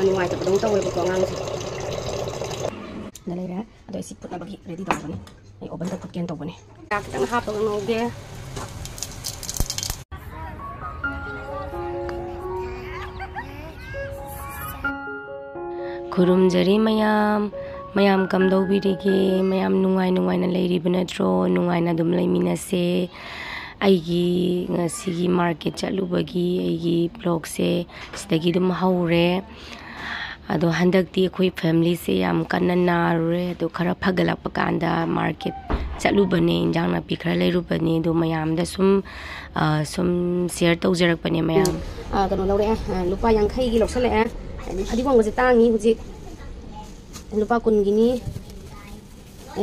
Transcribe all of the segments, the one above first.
नुआई तब दong tawai ko ngang na leira ado isi put na bagi ready daw bani ai oven ta put ken to bani ta kitang hap ng noge khurumjari mayam kamdobirige mayam nungai na leiri banatro nungai na dum leimina se aigi ngasigi market chalubagi aigi blog se sidagi dum haure ado handakti khoi family se yam kanna narure ado khara phagalak pakanda market chalubane injang na pikhara leirubani do mayam da sum share tawjarak bani mayam kano lore lupa yang khai gi loksale adi gong se tangi huji lupa kun gini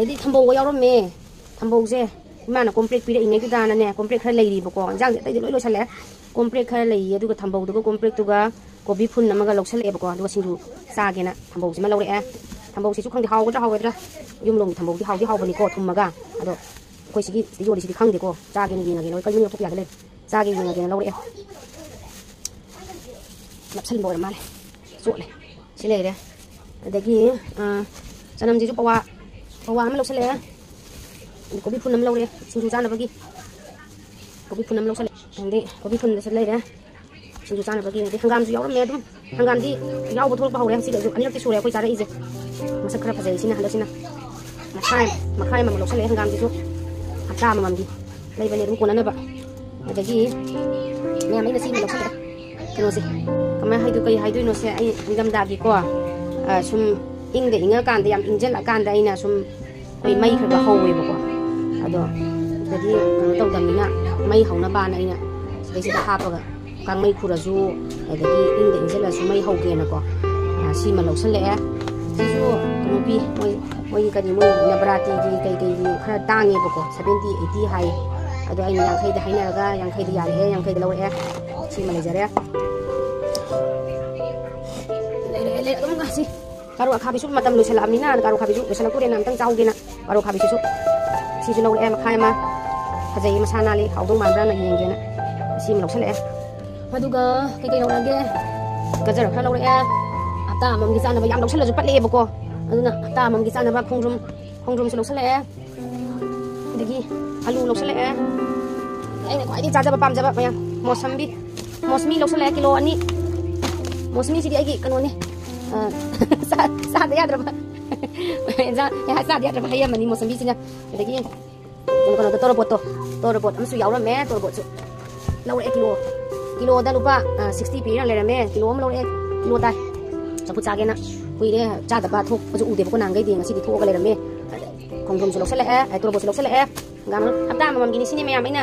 edi thambo go yaurome thambo se mana complete pira ingai tu dana ne complete khara leiri bako jang tai loi loi sale complete khara lei adu ga thambo du complete tu ga kobi phun namaga loksale bako adu sindu sa gena thambo sima lore thambo si su khang di haw ga haw ga yum long thambo di haw bani ko thumaga ado koi sigi yori sigi khang de ko cha gena gena loi kai ni ko ya le cha gena lore lapsal bo male so le sile de adagi sanam ji ju pawa ma loksale kopi phun nam lâu đấy, xin chú cha là bagi, kopi phun nam lâu sao đấy, kopi phun sẽ lấy đấy, xin chú cha là bagi này, hàng gam chú lắm mẹ đúng, hàng gam đi yau botol bao đấy, xin được, anh nhớ cái số này quay ra đấy gì, mà sao khắp phải xin nào, xin nào, mà khai mà lâu sẽ lấy hàng gam đi chú, hạt cam mà đi, lấy về này đúng cuốn nữa bạn, cái gì, mẹ mấy nó xin lâu sẽ lấy, cái nó gì, cái hai đứa nó sẽ anh đâm đạp đi qua, sum ing để ing can để làm ing chết là can đây nè sum cái mấy cái hầu vậy bọc ado jadi kalau tahu damina mai hauna bana ina desi da hapa ga kang mai khurazu jadi inde injela su mai hau ke na ko si ma lo sale si su kono bi moi ka ni moi na brati ji kai khara tangi bako 70 80 hai ado ai yang khai da haina ga yang khai da ya le yang khai da lo si ma le jare le dum ga si karo khabi su matam lo salam ni na karo khabi su besala ku re nam tang chau ge na karo khabi su si su lo khai ma khajai ma sana li haudong man bra na yeng ge na si ma lo sale aduga kai lo ge gajar kha lo re ata mam gi sana ba yam lo sale ju pat le bako aduna ata mam gi sana ba khongrum su lo sale dagi alu lo sale ai na kwai di cha ja ba pam ja ba ya mosmi lo sale kilo ani mosmi si di ai gi kanu ni sa de ya drama ya sa de ya drama ya mani mosambi sinya dagi kono to toro pot am su yaw me toro pot su law kilo da lupa 60 pi na le me kilo am law kilo tai sapu cha ge na hui de cha da ba thok ju u de ko nang gai de ngasi di thok ga le me khongrom su lo sele ai toro pot su lo sele gam apta mam gini sini me am ina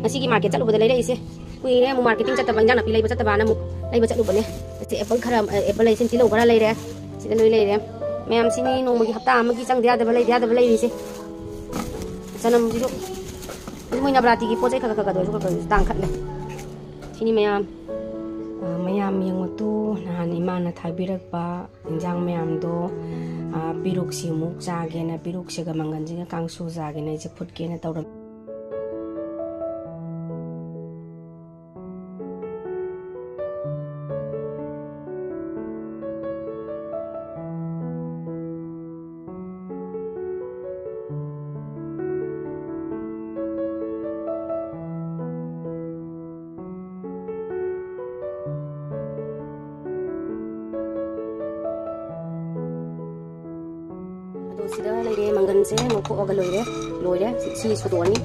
ngasi gi market chalu ba le ise hui de mu marketing chat ta bang jana pi lai ba chat ta ba na mu lai ba chalu ba ne si apple khara apple lai sin ti lo bara lai re si da loi lai re me am sini no ma gi hapta ma gi chang dia da ba lai ise sanam ji lo moi na brati gi pojai ka do ka tang khat le sini mayam yang tu na ni mana thabirak pa injang mayam do piruk si muk ja ge na piruk se ga mangan ji ga kang su ja ge na je phut ge na tawram sida leire mangan se ngoko oga loire si sudoni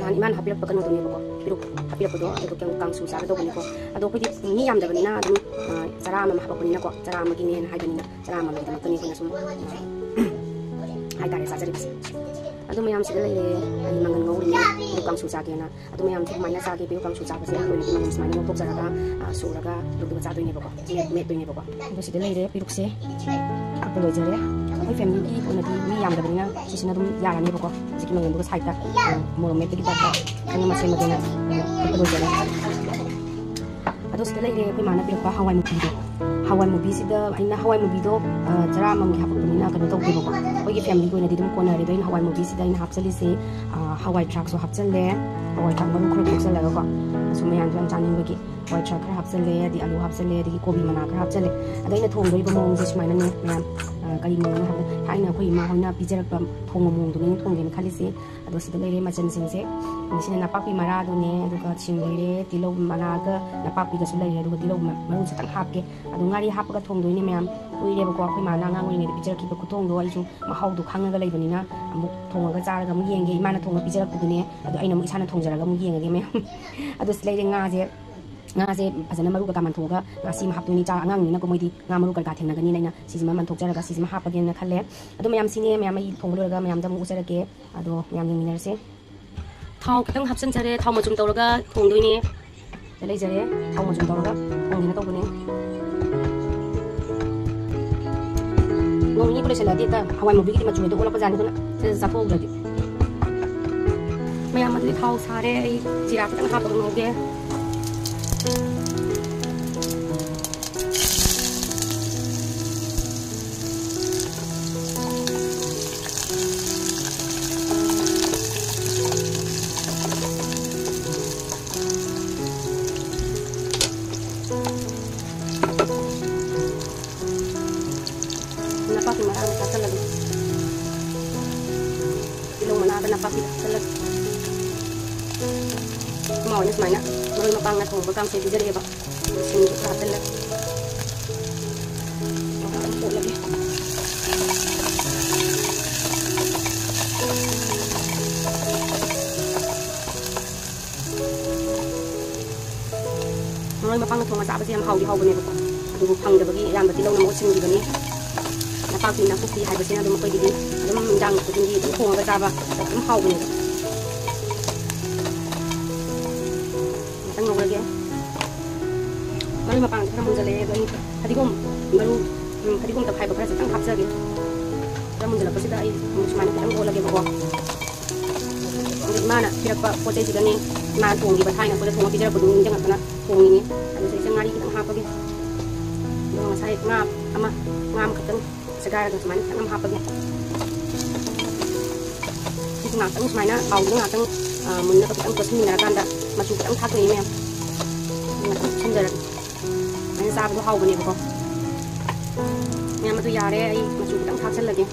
nan iman hapilak pakan to ni ko piru hapilak do ado kang su sa do ni ko ado ko ni yam da bani na adu cara ma hapa ko ni ko cara ma gini ha gani na cara ma da makani ko na sum hai tare sa jari ado mayam sida leire ani mangan ngau ni piru kang su sa ke na ado mayam thik mai na sa ke piru kang su sa se ko ni mangan smani mo tok jara ga su ra ga du ga sa do ni ko me do ni ko ado sida leire piru se apa lo jare ai family ki ko na di mi yam da bani na si sina dum ya ga ni ko siki mangan du ga sai ta mo me pe ki ta kan ma se ma na apa lo jare ado sida leire ko mana piru pa Hawaii movie sida aina Hawaii movie do jara mam gi hapuni na kan to ko ko gi family ko na di dum ko na re do Hawaii movie sida in hapchali se Hawaii truck so hapchal le Hawaii truck maru khro khsal la ko so me an jan chaning gi hawai thar khara hapchale adi alu hapchale adi kobi mana khara hapchale ado ina thongdoi ba mong je sumaina ne ma'am kari mong na ha thaina khoi ma hoina pijarak ba thong mong du ni thong gen khali se ado sida leire machan sing se nisina napapi mara du ne aduga ching leire tilo mana ga napapi ga su leire aduga tilo maru satang hapke ado ngari hapga thongdoi ni ma'am uire ba ko khoi ma na ngang uine pijarak ki ba khutong do ai su mahau du khanga ga leibanina amuk thonga charaga mu yenge imana thonga pijarak du ne ado aina mu isana thongjaraga mu yenge ge ma'am ado leire nga je fazana maru ka kaman thoga nga si ma haptuni cha angang ni na ko moidi nga maru ka thengna gani naina sisima man thokjara ga sisima hapage na khalle ado mayam sine mayam ai thonglo ga mayam da mu usara ke ado mayam ni minar se thau kitang hapsan jare thau ma jum tawraga thongdoi ni lei jare thau ma jum tawraga thong ni na tawbune ngong ni pole sela dita hawai mo bigi ma chuwe do ola pa jani ko na sa thog jati mayam ma thau sare ai jira kitang hapag no ge napaki marami ka talaga. Ilong manaba napaki talaga. Kumawalas man na. Maroy mapangat kung bagam sa bidari ba. Sinigit ka talaga. Makaan po lagi. Maroy mapangat kung masaba siyang hawdi-haw ba nito. Adugo pang dabagi. Yan ba tilaw na mo sinigit ba niya. Napaki na kuki hay basina dum koy didi dum dang ko dindi dum ko ga taba dum haw ni tang no lagi mari mapang ka mun jale ga ni hadi gom ta khai ba khara tang hapsa ge ta mun jala basida ai musmani ka ko lagi ko mana kira pa ko te sigani ma thong gi ba thai na ko thong bi jara bu dum jang kana thong ni adu se ngari ki tang ha pa ge dum sai ngam ama ngam ka tang sekarang teman tanam apa ya? Itu ngateng semuanya bau itu ngateng munda tapi ang kosin nggak ada masuk ang satu ini ya. Ngateng sendiri. Hanya sahabat itu hau bani kok. Yang matu yare ay masuk ang satu lagi.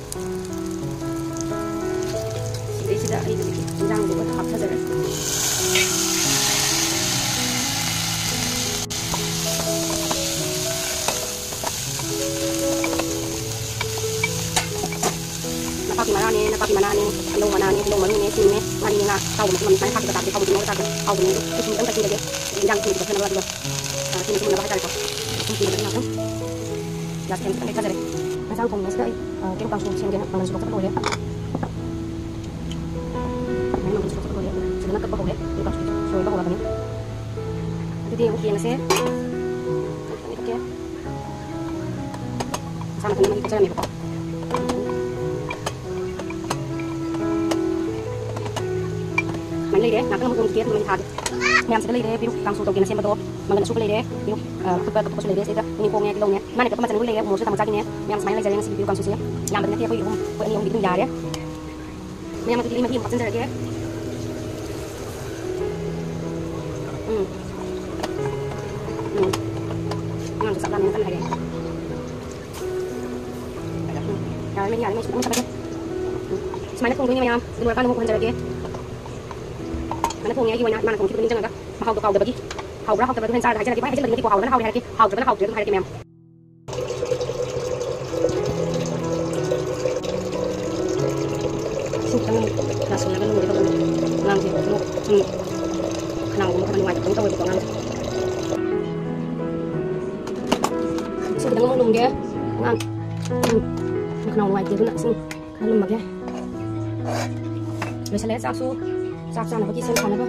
Sida ay itu jangan buat hap saja. Napaki mana ni ilong mana ni sini ni mari nga tahu macam mana hak kita tahu di mana tahu ni itu kita kasih lagi jangan kita kena lagi sini kita bahas kali kok kita nak tahu ya kita kita cari masa aku ni sekali kita langsung sini dia mana suka boleh mana suka boleh sebenarnya apa boleh kita langsung show bahawa ni jadi okey nasi okey sama dengan kita cari ni kok lấy đấy, nãy cái một kia mình thà em sẽ lấy đấy, ví dụ càng số đầu tiên là xem bao mà gần số lấy đấy, ví dụ cái số lấy đấy sẽ mình cô nghe cái lâu nhé, mà này cái mà chân lấy đấy, một số thằng một trái nhé, em sẽ lấy ra ví dụ càng số xí, làm được cái kia với ông bị tung dài đấy, em mà cái mà khi mà chân ra cái, ngon sắp làm nên cái này đấy, rồi mình cũng sắp cái, mà nó không đúng như nhau, đừng có không ra cái Mana punya gimana mana kong kita jangan mahal tu kau dah bagi kau berapa kau berapa hari lagi baik lagi kau kau dan kau hari kau berapa kau tu hari kemem sukang langsung lagi nunggu itu ngang sih lu kenang mau kenang wajib tahu itu ngang sudah ngomong dia ngang kenang wajib tu nak sih kalau mak ya biasa lihat saksu Sạc ra là có cái xem khăn đó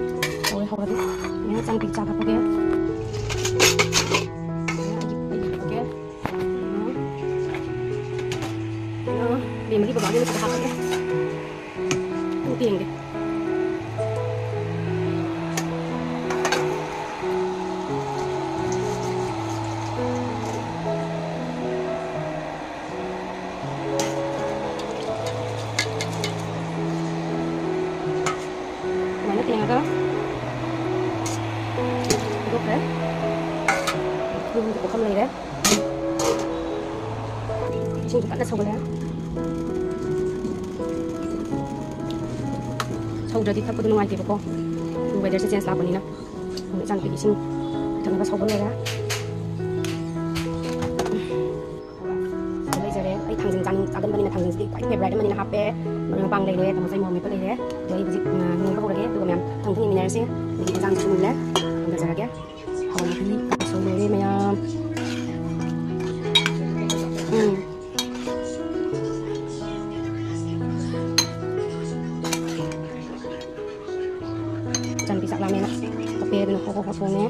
rồi học được nhớ trang bị chạc học kia để mà đi vào đó đi nó học kia thu tiền kìa tiền hả cơ? Được đấy. Ising juga na sawala. Sawdadi tapos nung ay tipo ko. Yung weather sa sense laban nila. Ang isang ising ito na ba sawala ya? Jadi jadi ay tangjing kan agan banina tangjing sih. Ay favorite manina hape. Mga pang lele tapos ay mo mi pa lele. Jadi bisik nung pa ko lagi. Tuh kami tangjing ini nasi. Jadi kita jangan semula. Ang dasar lagi. Hawan ini sawala mayam. Jangan bisa lama nak tapi nak kokok-kokoknya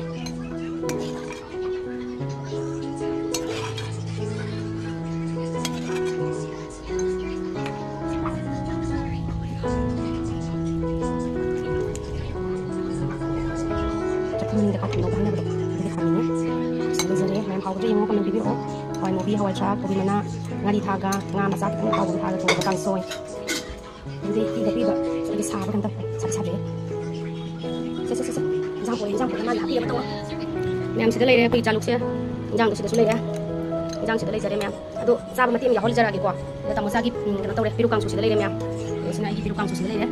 cepat dekat dengan bahannya betul dekat kaminya sebenarnya memang kau tu yang mau kami bibir oh kau mau bihawai cak kau mana ngadi thaga ngam masak kau thaga tu kau soy jadi tidak biba lagi sabar kan tak sabar Giang của nó là kia bắt đầu em sẽ lấy đây bây giờ lúc xưa Giang sẽ lấy đây Giang sẽ lấy giờ đây em đó ra mà tiêm giờ ra cái quả để tao muốn ra cái nó tao đây piru kang sẽ lấy đây em để xin ai piru kang sẽ lấy đấy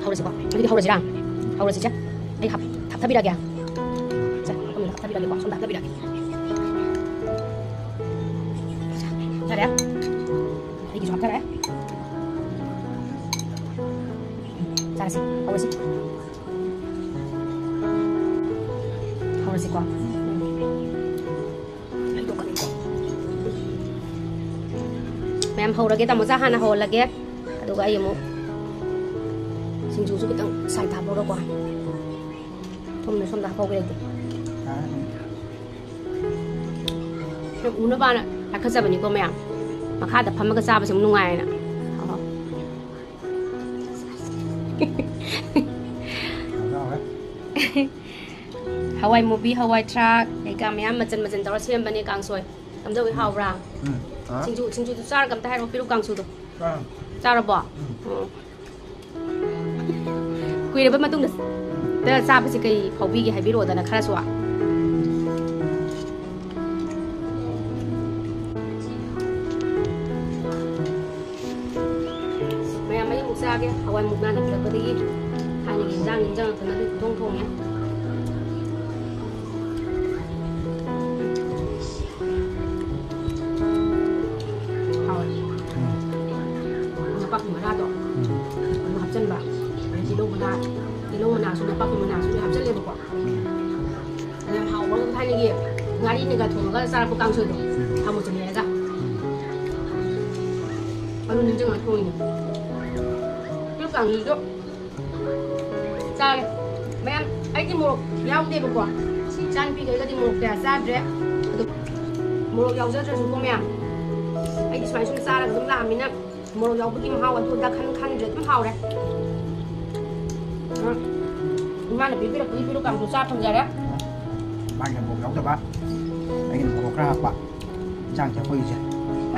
hậu là gì quả cái hậu là gì đang hậu là gì chứ ai học thắp bị ra kìa chắc không là thắp bị ra cái quả không thắp bị ra ra đấy đi cái chọn cái đấy ra gì hậu là gì Harus iko. Ito kan iko. Ma'am hầu lagi tamu sahan hầu lagi. Aduga ayo mo. Singju su kitang sai ta bo ko. Thom ne som da hầu cái này. Una ba na akasa ba ni ko ma'am. Makha da pham ka sa ba sum nungai na. Hawaii movie Hawaii truck cái cam em mà chân tao xem bên này càng sôi cầm dâu cái hào ra chính chủ sao cầm tay nó biết lúc càng sôi rồi sao rồi bỏ quy được bên mà tung được tức là sao bây giờ cái khẩu vị cái hay biết rồi là khá là xóa mấy mục xa kia Hawaii mục nào được cái gì hai nghìn rang thì nó được thông nhé chân vào thì đâu mà sudah pakai mana sudah habis lagi buat yang hau baru thay lagi ngari ni kat rumah kan sarap kang sudah kamu jenis aja kalau ni jangan kau ini tu kang hidup cari mem ai muruk yang dia buat jangan pergi ke muruk dia sahaja muruk yang sahaja suku mem ai sesuai suku sarap tu lah mina muruk yang pergi hau tu dah kan je tu hau deh mana biru kamu susah penjara ya? Banyak bokong tu pak, ingin bokong apa? Jangan cepat je.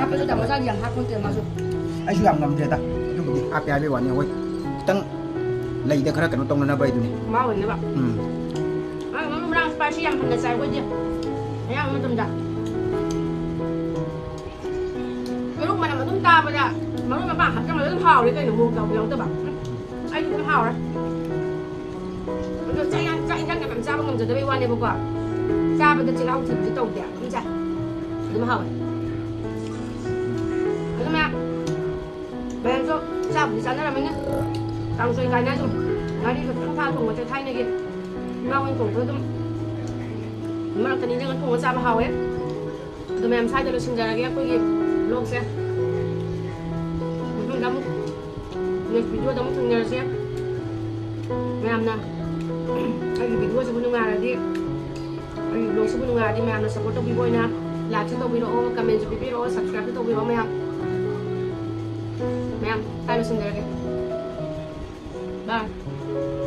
Apa tu tak masalah yang hak pun termasuk. Ayo yang ngam je tak? Itu begini, apa yang lewan ya, woi. Tang, lagi dah kerana kena tong nana bayi tu ni. Mau ni pak. Mama orang spicy yang hendak saya woi je. Yang macam dah. Biru mana macam tak pada. Mau apa? Hak yang macam hau ni kan yang muka bilang tu pak. Ayo macam hau lah. Chạy nhanh cái làm sao mà ngầm giờ tới quan này bố ra bây giờ chỉ lau thịt với tàu đẻ đi chạy đúng không hỏi đúng không bây giờ cho sao thì sáng ra là mình tăng xoay cái này rồi ngay đi được thang thang cùng một trái thay này kìa mau anh cùng với mà cái này đang cùng một sao mà hào ấy tụi mình sai cho nó sinh ra là cái gì luôn xem mình đóng mình video đóng thằng nhà xem mẹ làm nào ai video sebelum ngadi ai vlog sebelum ngadi mẹ nó support tao video na like cho tao video comment cho video subscribe cho tao video mẹ tay nó xin ra kìa bye